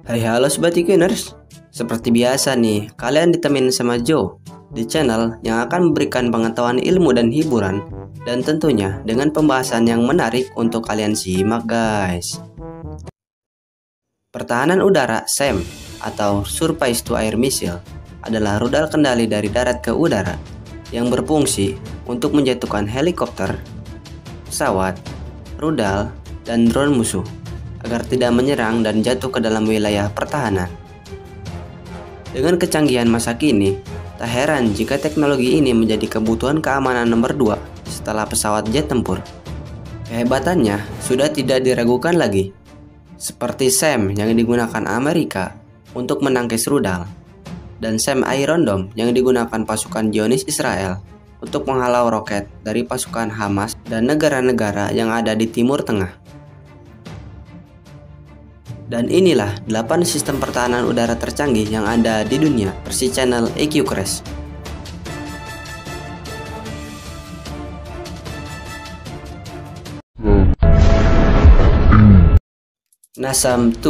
Hai halo Sobat Equiners, seperti biasa nih, kalian ditemenin sama Joe di channel yang akan memberikan pengetahuan ilmu dan hiburan, dan tentunya dengan pembahasan yang menarik untuk kalian simak guys. Pertahanan udara SAM atau Surface to Air Missile adalah rudal kendali dari darat ke udara yang berfungsi untuk menjatuhkan helikopter, pesawat, rudal, dan drone musuh agar tidak menyerang dan jatuh ke dalam wilayah pertahanan. Dengan kecanggihan masa kini, tak heran jika teknologi ini menjadi kebutuhan keamanan nomor 2 setelah pesawat jet tempur. Kehebatannya sudah tidak diragukan lagi, seperti SAM yang digunakan Amerika untuk menangkis rudal, dan SAM Iron Dome yang digunakan pasukan Zionis Israel untuk menghalau roket dari pasukan Hamas dan negara-negara yang ada di Timur Tengah. Dan inilah 8 sistem pertahanan udara tercanggih yang ada di dunia versi channel EQ Crash. NASAM-2.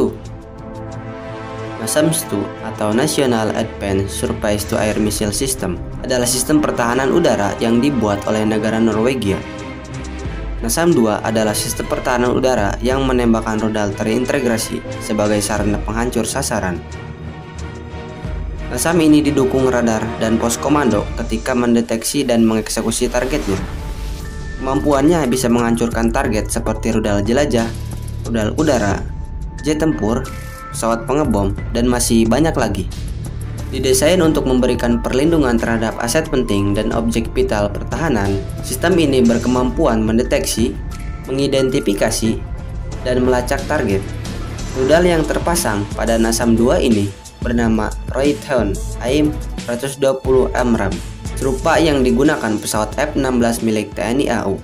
NASAM-2 atau National Advanced Surface to Air Missile System adalah sistem pertahanan udara yang dibuat oleh negara Norwegia. NASAM-2 adalah sistem pertahanan udara yang menembakkan rudal terintegrasi sebagai sarana penghancur sasaran. NASAM ini didukung radar dan pos komando ketika mendeteksi dan mengeksekusi targetnya. Kemampuannya bisa menghancurkan target seperti rudal jelajah, rudal udara, jet tempur, pesawat pengebom, dan masih banyak lagi. Didesain untuk memberikan perlindungan terhadap aset penting dan objek vital pertahanan, sistem ini berkemampuan mendeteksi, mengidentifikasi, dan melacak target. Rudal yang terpasang pada NASAM-2 ini bernama Raytheon AIM-120 AMRAAM, serupa yang digunakan pesawat F-16 milik TNI AU.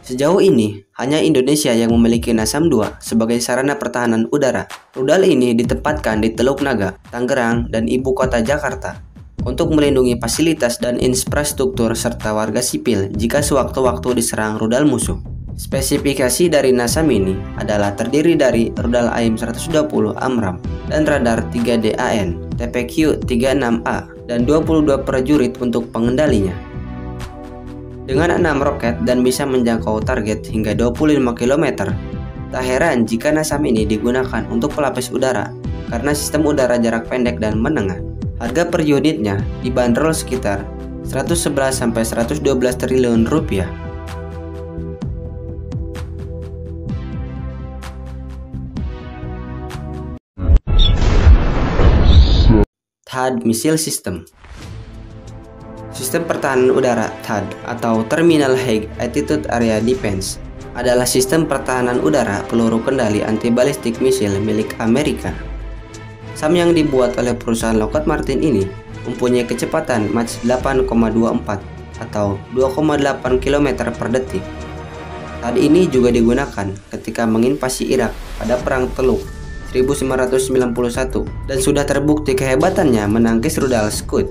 Sejauh ini, hanya Indonesia yang memiliki NASAM-2 sebagai sarana pertahanan udara. Rudal ini ditempatkan di Teluk Naga, Tangerang, dan ibu kota Jakarta untuk melindungi fasilitas dan infrastruktur serta warga sipil jika sewaktu-waktu diserang rudal musuh. Spesifikasi dari NASAM ini adalah terdiri dari rudal AIM-120 AMRAAM dan radar 3DAN, TPQ-36A, dan 22 prajurit untuk pengendalinya. Dengan 6 roket dan bisa menjangkau target hingga 25 km, tak heran jika NASAM ini digunakan untuk pelapis udara karena sistem udara jarak pendek dan menengah. Harga per unitnya dibanderol sekitar 111–112 triliun rupiah. THAAD Missile System. Sistem pertahanan udara THAAD atau Terminal High Altitude Area Defense adalah sistem pertahanan udara peluru kendali anti-balistik misil milik Amerika. SAM yang dibuat oleh perusahaan Lockheed Martin ini mempunyai kecepatan Mach 8,24 atau 2,8 km per detik. THAAD ini juga digunakan ketika menginvasi Irak pada Perang Teluk 1991 dan sudah terbukti kehebatannya menangkis rudal Scud.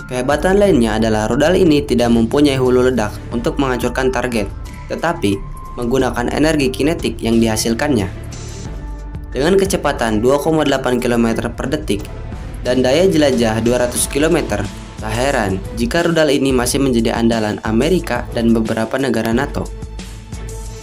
Kehebatan lainnya adalah rudal ini tidak mempunyai hulu ledak untuk menghancurkan target, tetapi menggunakan energi kinetik yang dihasilkannya. Dengan kecepatan 2,8 km per detik dan daya jelajah 200 km, tak heran jika rudal ini masih menjadi andalan Amerika dan beberapa negara NATO.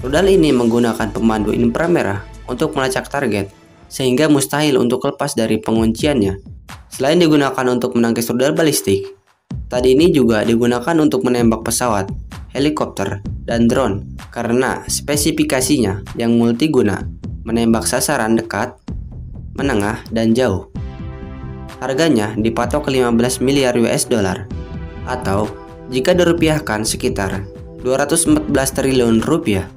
Rudal ini menggunakan pemandu inframerah untuk melacak target, sehingga mustahil untuk lepas dari pengunciannya. Selain digunakan untuk menangkis rudal balistik, THAAD ini juga digunakan untuk menembak pesawat, helikopter, dan drone karena spesifikasinya yang multiguna, menembak sasaran dekat, menengah, dan jauh. Harganya dipatok 15 miliar US dollar atau jika dirupiahkan sekitar 214 triliun rupiah.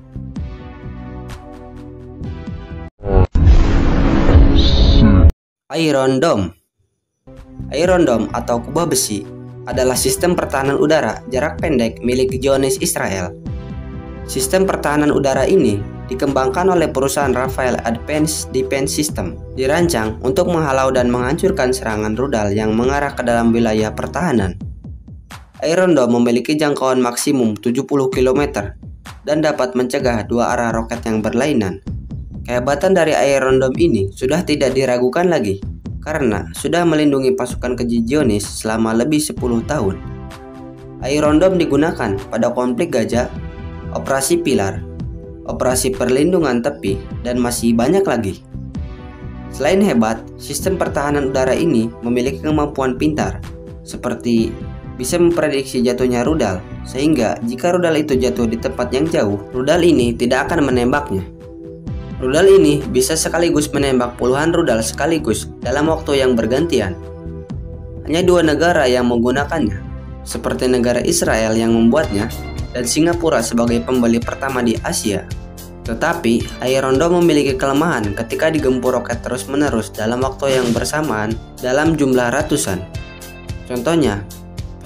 Iron Dome. Iron Dome atau kubah besi adalah sistem pertahanan udara jarak pendek milik Zionis Israel. Sistem pertahanan udara ini dikembangkan oleh perusahaan Rafael Advanced Defense System, dirancang untuk menghalau dan menghancurkan serangan rudal yang mengarah ke dalam wilayah pertahanan. Iron Dome memiliki jangkauan maksimum 70 km dan dapat mencegah dua arah roket yang berlainan. Kehebatan dari Iron Dome ini sudah tidak diragukan lagi karena sudah melindungi pasukan keji Zionis selama lebih 10 tahun. Iron Dome digunakan pada konflik Gaza, operasi Pilar, operasi perlindungan tepi, dan masih banyak lagi. Selain hebat, sistem pertahanan udara ini memiliki kemampuan pintar, seperti bisa memprediksi jatuhnya rudal, sehingga jika rudal itu jatuh di tempat yang jauh, rudal ini tidak akan menembaknya. Rudal ini bisa sekaligus menembak puluhan rudal sekaligus dalam waktu yang bergantian. Hanya 2 negara yang menggunakannya, seperti negara Israel yang membuatnya dan Singapura sebagai pembeli pertama di Asia. Tetapi, Iron Dome memiliki kelemahan ketika digempur roket terus-menerus dalam waktu yang bersamaan dalam jumlah ratusan. Contohnya,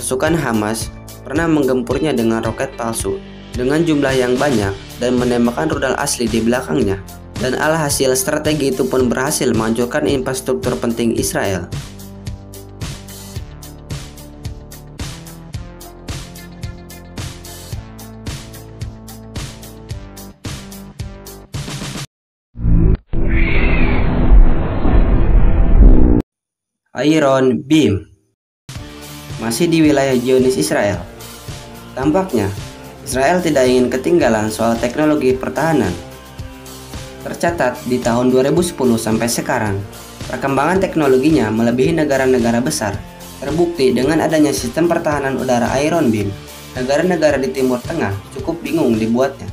pasukan Hamas pernah menggempurnya dengan roket palsu dengan jumlah yang banyak dan menembakkan rudal asli di belakangnya. Dan alhasil strategi itu pun berhasil menghancurkan infrastruktur penting Israel. Iron Beam masih di wilayah Zionis Israel. Tampaknya Israel tidak ingin ketinggalan soal teknologi pertahanan. Tercatat di tahun 2010 sampai sekarang, perkembangan teknologinya melebihi negara-negara besar. Terbukti dengan adanya sistem pertahanan udara Iron Beam, negara-negara di Timur Tengah cukup bingung dibuatnya.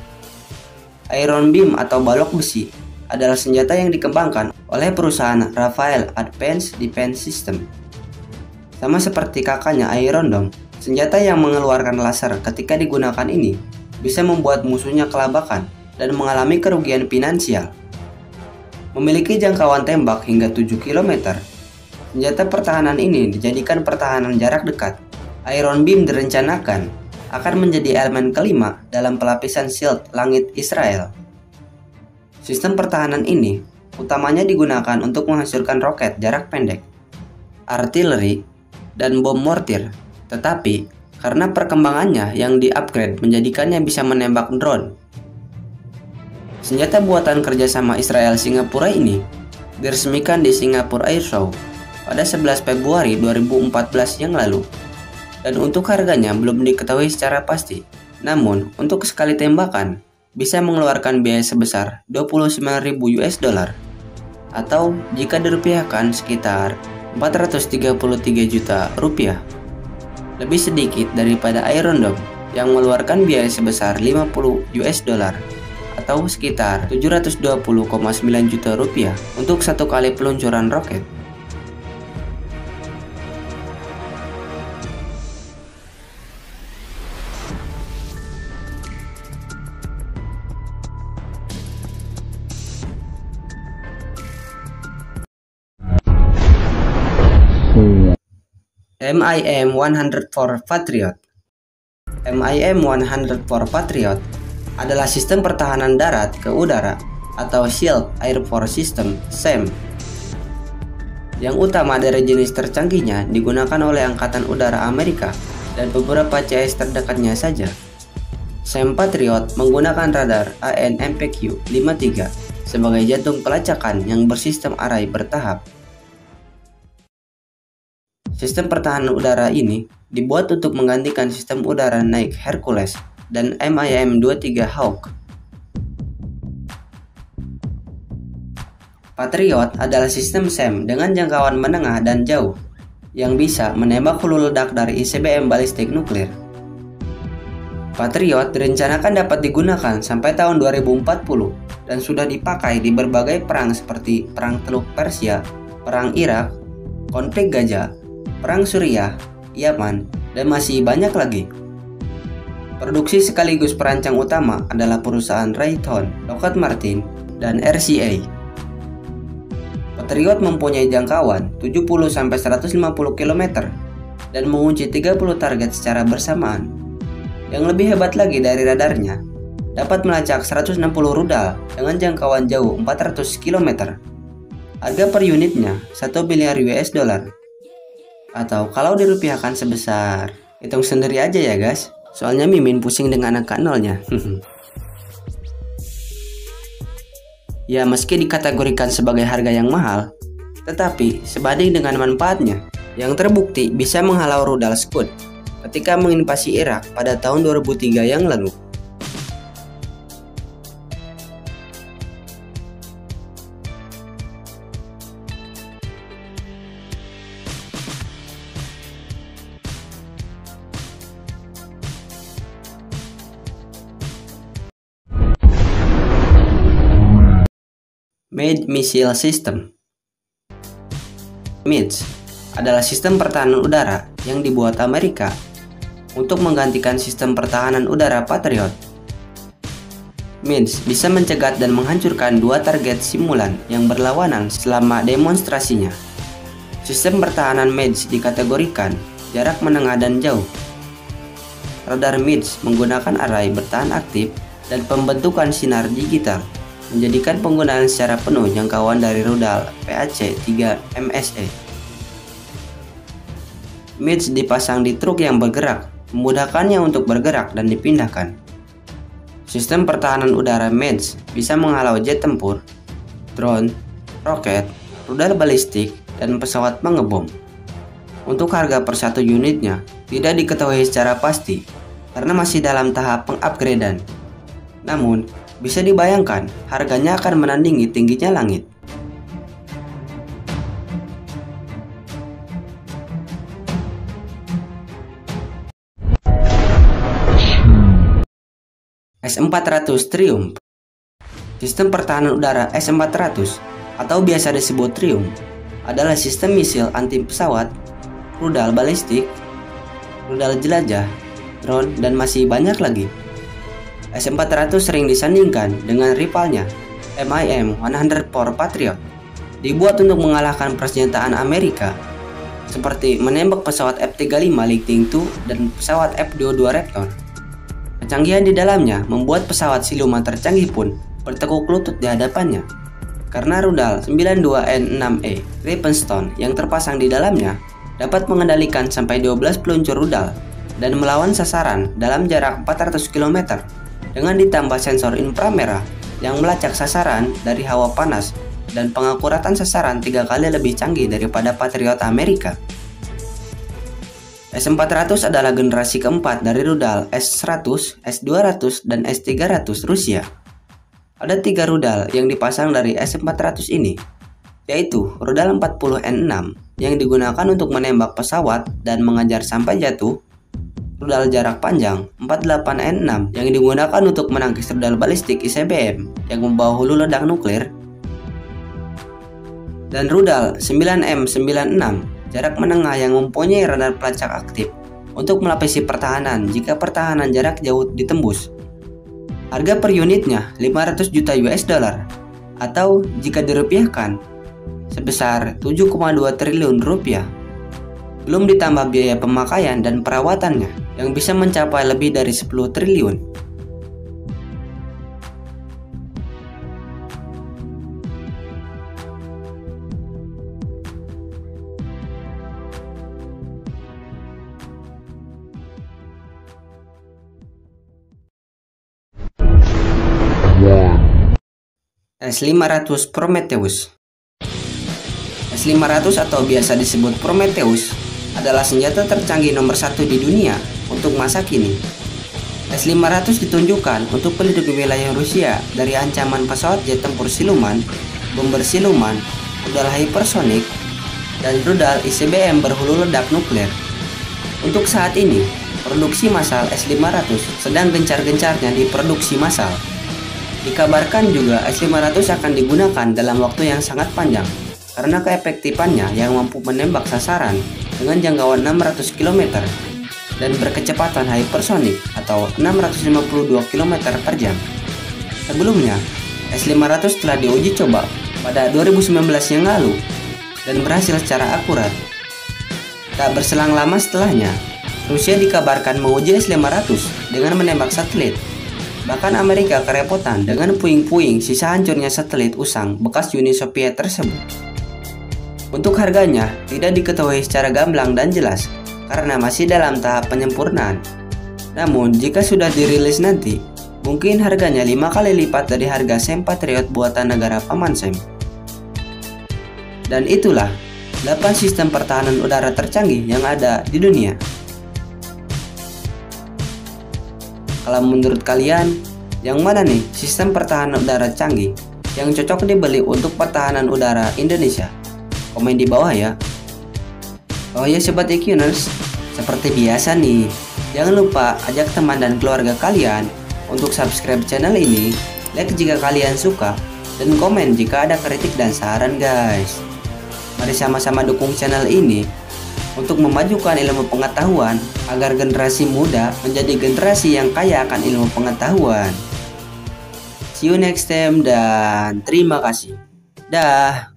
Iron Beam atau balok besi adalah senjata yang dikembangkan oleh perusahaan Rafael Advanced Defense System. Sama seperti kakaknya Iron Dome, senjata yang mengeluarkan laser ketika digunakan ini bisa membuat musuhnya kelabakan dan mengalami kerugian finansial. Memiliki jangkauan tembak hingga 7 km, senjata pertahanan ini dijadikan pertahanan jarak dekat. Iron Beam direncanakan akan menjadi elemen kelima dalam pelapisan shield langit Israel. Sistem pertahanan ini utamanya digunakan untuk menghancurkan roket jarak pendek, artileri, dan bom mortir. Tetapi, karena perkembangannya yang di-upgrade menjadikannya bisa menembak drone. Senjata buatan kerjasama Israel-Singapura ini diresmikan di Singapore Airshow pada 11 Februari 2014 yang lalu. Dan untuk harganya belum diketahui secara pasti. Namun, untuk sekali tembakan bisa mengeluarkan biaya sebesar 29.000 US dollar atau jika dirupiahkan sekitar 433 juta rupiah. Lebih sedikit daripada Iron Dome yang mengeluarkan biaya sebesar 50 US dollar atau sekitar 720,9 juta rupiah untuk satu kali peluncuran roket. MIM-104 Patriot. MIM-104 Patriot adalah sistem pertahanan darat ke udara atau Shield Air Force System (SAM). Yang utama dari jenis tercanggihnya digunakan oleh Angkatan Udara Amerika dan beberapa CS terdekatnya saja. SAM Patriot menggunakan radar AN/MPQ-53 sebagai jantung pelacakan yang bersistem arai bertahap. Sistem pertahanan udara ini dibuat untuk menggantikan sistem udara naik Hercules dan MIM-23 Hawk. Patriot adalah sistem SAM dengan jangkauan menengah dan jauh yang bisa menembak hulu ledak dari ICBM balistik nuklir. Patriot direncanakan dapat digunakan sampai tahun 2040 dan sudah dipakai di berbagai perang seperti Perang Teluk Persia, Perang Irak, konflik Gaza, Perang Suriah, Yaman, dan masih banyak lagi. Produksi sekaligus perancang utama adalah perusahaan Raytheon, Lockheed Martin, dan RCA. Patriot mempunyai jangkauan 70-150 km dan mengunci 30 target secara bersamaan. Yang lebih hebat lagi dari radarnya, dapat melacak 160 rudal dengan jangkauan jauh 400 km. Harga per unitnya 1 miliar US dollar. Atau kalau dirupiahkan sebesar, hitung sendiri aja ya guys, soalnya Mimin pusing dengan angka nolnya. Ya, meski dikategorikan sebagai harga yang mahal, tetapi sebanding dengan manfaatnya yang terbukti bisa menghalau rudal Scud ketika menginvasi Irak pada tahun 2003 yang lalu. Made Missile System. MIDS adalah sistem pertahanan udara yang dibuat Amerika untuk menggantikan sistem pertahanan udara Patriot. MIDS bisa mencegat dan menghancurkan dua target simulan yang berlawanan selama demonstrasinya. Sistem pertahanan MIDS dikategorikan jarak menengah dan jauh. Radar MIDS menggunakan array bertahan aktif dan pembentukan sinar digital, menjadikan penggunaan secara penuh jangkauan dari rudal PAC-3 MSE. MIDS dipasang di truk yang bergerak, memudahkannya untuk bergerak dan dipindahkan. Sistem pertahanan udara MIDS bisa menghalau jet tempur, drone, roket, rudal balistik, dan pesawat pengebom. Untuk harga per satu unitnya tidak diketahui secara pasti karena masih dalam tahap pengupgradean. Namun, bisa dibayangkan harganya akan menandingi tingginya langit. S-400 Triumph. Sistem pertahanan udara S-400 atau biasa disebut Triumph adalah sistem misil anti pesawat, rudal balistik, rudal jelajah, drone, dan masih banyak lagi. S-400 sering disandingkan dengan rivalnya MIM-104 Patriot, dibuat untuk mengalahkan persenjataan Amerika, seperti menembak pesawat F-35 Lightning II dan pesawat F-22 Raptor. Kecanggihan di dalamnya membuat pesawat siluman tercanggih pun bertekuk lutut di hadapannya, karena rudal 92N6E Ravenstone yang terpasang di dalamnya dapat mengendalikan sampai 12 peluncur rudal dan melawan sasaran dalam jarak 400 km. Dengan ditambah sensor inframerah yang melacak sasaran dari hawa panas dan pengakuratan sasaran 3 kali lebih canggih daripada Patriot Amerika. S-400 adalah generasi keempat dari rudal S-100, S-200, dan S-300 Rusia. Ada 3 rudal yang dipasang dari S-400 ini, yaitu rudal 40N6 yang digunakan untuk menembak pesawat dan mengejar sampai jatuh, rudal jarak panjang 48N6 yang digunakan untuk menangkis rudal balistik ICBM yang membawa hulu ledak nuklir, dan rudal 9M96 jarak menengah yang mempunyai radar pelacak aktif untuk melapisi pertahanan jika pertahanan jarak jauh ditembus. Harga per unitnya 500 juta US dollar atau jika dirupiahkan sebesar 7,2 triliun rupiah. Belum ditambah biaya pemakaian dan perawatannya yang bisa mencapai lebih dari 10 triliun. S-500 Prometheus. S-500 atau biasa disebut Prometheus adalah senjata tercanggih nomor 1 di dunia untuk masa kini. S-500 ditunjukkan untuk melindungi wilayah Rusia dari ancaman pesawat jet tempur siluman, bomber siluman, rudal hypersonik, dan rudal ICBM berhulu ledak nuklir. Untuk saat ini, produksi massal S-500 sedang gencar-gencarnya diproduksi massal. Dikabarkan juga S-500 akan digunakan dalam waktu yang sangat panjang karena keefektifannya yang mampu menembak sasaran dengan jangkauan 600 km dan berkecepatan hypersonic atau 652 km per jam. Sebelumnya, S-500 telah diuji coba pada 2019 yang lalu dan berhasil secara akurat. Tak berselang lama setelahnya, Rusia dikabarkan menguji S-500 dengan menembak satelit. Bahkan Amerika kerepotan dengan puing-puing sisa hancurnya satelit usang bekas Uni Soviet tersebut. Untuk harganya tidak diketahui secara gamblang dan jelas karena masih dalam tahap penyempurnaan. Namun jika sudah dirilis nanti, Mungkin harganya 5 kali lipat dari harga SAM Patriot buatan negara paman SAM. Dan itulah 8 sistem pertahanan udara tercanggih yang ada di dunia. Kalau menurut kalian, yang mana nih sistem pertahanan udara canggih yang cocok dibeli untuk pertahanan udara Indonesia? Komen di bawah ya. Oh ya Sobat EQNers, seperti biasa nih, jangan lupa ajak teman dan keluarga kalian untuk subscribe channel ini, like jika kalian suka, dan komen jika ada kritik dan saran guys. Mari sama-sama dukung channel ini untuk memajukan ilmu pengetahuan agar generasi muda menjadi generasi yang kaya akan ilmu pengetahuan. See you next time dan terima kasih. Dah.